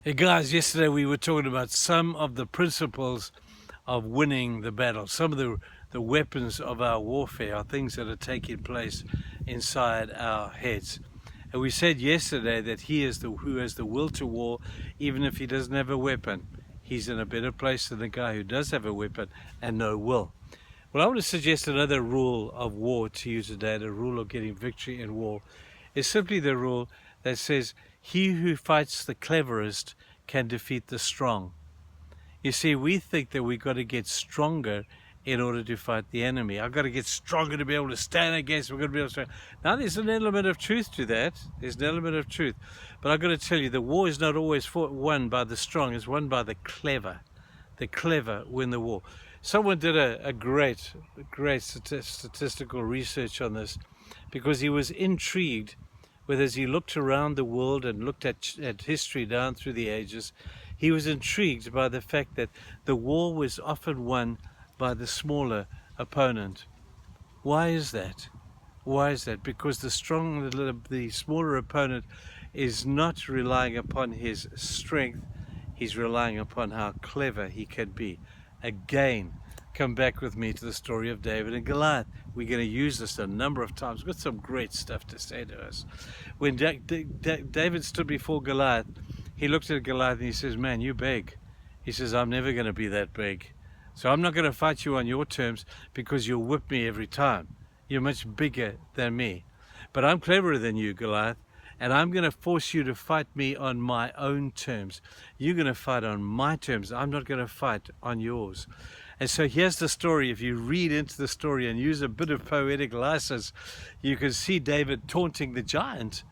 Hey guys, yesterday we were talking about some of the principles of winning the battle, some of the weapons of our warfare, are things that are taking place inside our heads. And we said yesterday that he is the who has the will to war, even if he doesn't have a weapon. He's in a better place than the guy who does have a weapon and no will. Well, I want to suggest another rule of war to you today. The rule of getting victory in war is simply the rule that says, he who fights the cleverest can defeat the strong. You see, we think that we've got to get stronger in order to fight the enemy. I've got to get stronger to be able to stand against. We've got to be able to. Now, there's an element of truth to that. There's an element of truth. But I've got to tell you, the war is not always won by the strong. It's won by the clever. The clever win the war. Someone did a great statistical research on this, because he was intrigued with, as he looked around the world and looked at history down through the ages, he was intrigued by the fact that the war was often won by the smaller opponent. Why is that? Why is that? Because the smaller opponent is not relying upon his strength, he's relying upon how clever he can be. Again, come back with me to the story of David and Goliath. We're going to use this a number of times. We've got some great stuff to say to us. When David stood before Goliath, he looked at Goliath and he says, "Man, you're big." He says, "I'm never going to be that big. So I'm not going to fight you on your terms, because you'll whip me every time. You're much bigger than me. But I'm cleverer than you, Goliath, and I'm going to force you to fight me on my own terms. You're going to fight on my terms. I'm not going to fight on yours." And so here's the story. If you read into the story and use a bit of poetic license, you can see David taunting the giant.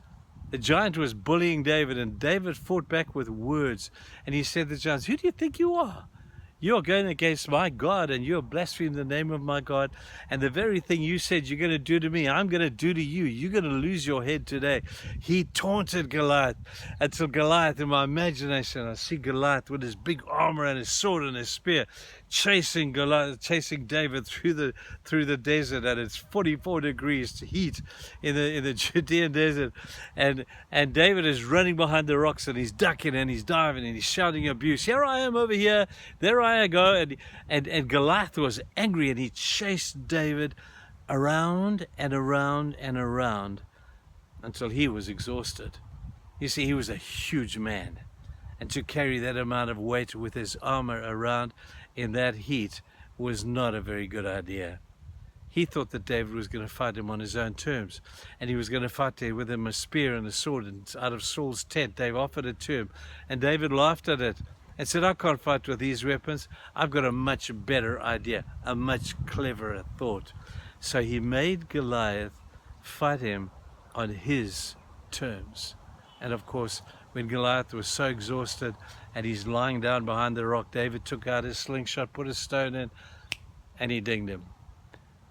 The giant was bullying David, and David fought back with words. And he said to the giant, "Who do you think you are? You're going against my God, and you're blaspheming the name of my God. And the very thing you said you're going to do to me, I'm going to do to you. You're going to lose your head today." He taunted Goliath until Goliath, in my imagination, I see Goliath with his big armor and his sword and his spear, chasing David through the desert, and it's 44 degrees heat in the Judean desert, and David is running behind the rocks, and he's ducking and he's diving and he's shouting abuse. "Here I am over here, there I go." And Goliath was angry, and he chased David around and around and around until he was exhausted. You see, he was a huge man, and to carry that amount of weight with his armor around in that heat was not a very good idea. He thought that David was going to fight him on his own terms, and he was going to fight with him a spear and a sword. And out of Saul's tent, they offered it to him, and David laughed at it and said, "I can't fight with these weapons. I've got a much better idea, a much cleverer thought." So he made Goliath fight him on his terms. And of course, when Goliath was so exhausted and he's lying down behind the rock, David took out his slingshot, put a stone in, and he dinged him.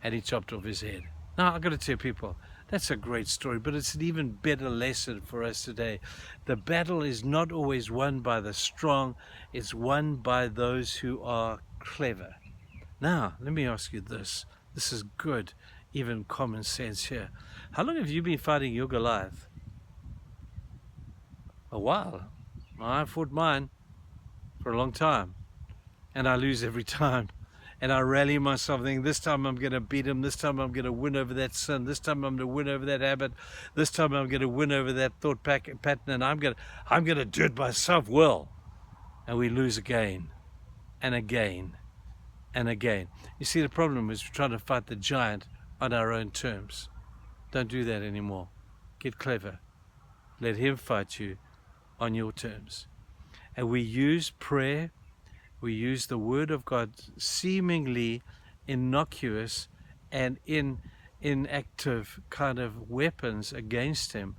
And he chopped off his head. Now, I've got to tell people, that's a great story, but it's an even better lesson for us today. The battle is not always won by the strong, it's won by those who are clever. Now, let me ask you this. This is good, even common sense here. How long have you been fighting your Goliath? A while. I fought mine for a long time, and I lose every time. And I rally myself thinking, this time I'm going to beat him, this time I'm going to win over that sin, this time I'm going to win over that habit, this time I'm going to win over that thought pattern, and I'm going to do it myself well. And we lose again and again and again. You see, the problem is we're trying to fight the giant on our own terms. Don't do that anymore. Get clever. Let him fight you on your terms. And we use prayer, we use the word of God, seemingly innocuous and inactive kind of weapons against him.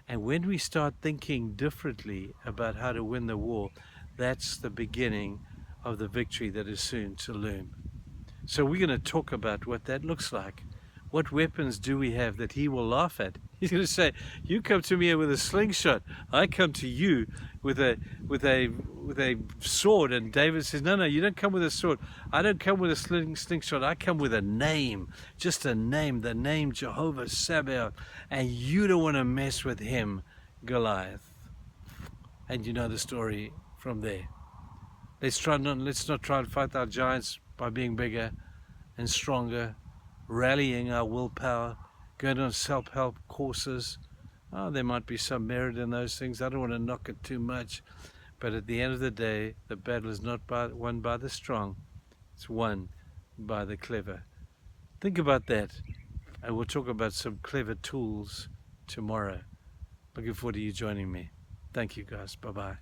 And when we start thinking differently about how to win the war, that's the beginning of the victory that is soon to loom. So we're going to talk about what that looks like. What weapons do we have that he will laugh at? He's going to say, "You come to me with a slingshot. I come to you with a sword." And David says, "No, you don't come with a sword. I don't come with a slingshot. I come with a name, just a name, the name Jehovah Sabaoth. And you don't want to mess with him, Goliath." and you know the story from there. Let's not try and fight our giants by being bigger and stronger, rallying our willpower, going on self-help courses. Oh, there might be some merit in those things. I don't want to knock it too much, but at the end of the day, the battle is not won by the strong, it's won by the clever. Think about that, and we'll talk about some clever tools tomorrow. Looking forward to you joining me. Thank you, guys. Bye-bye.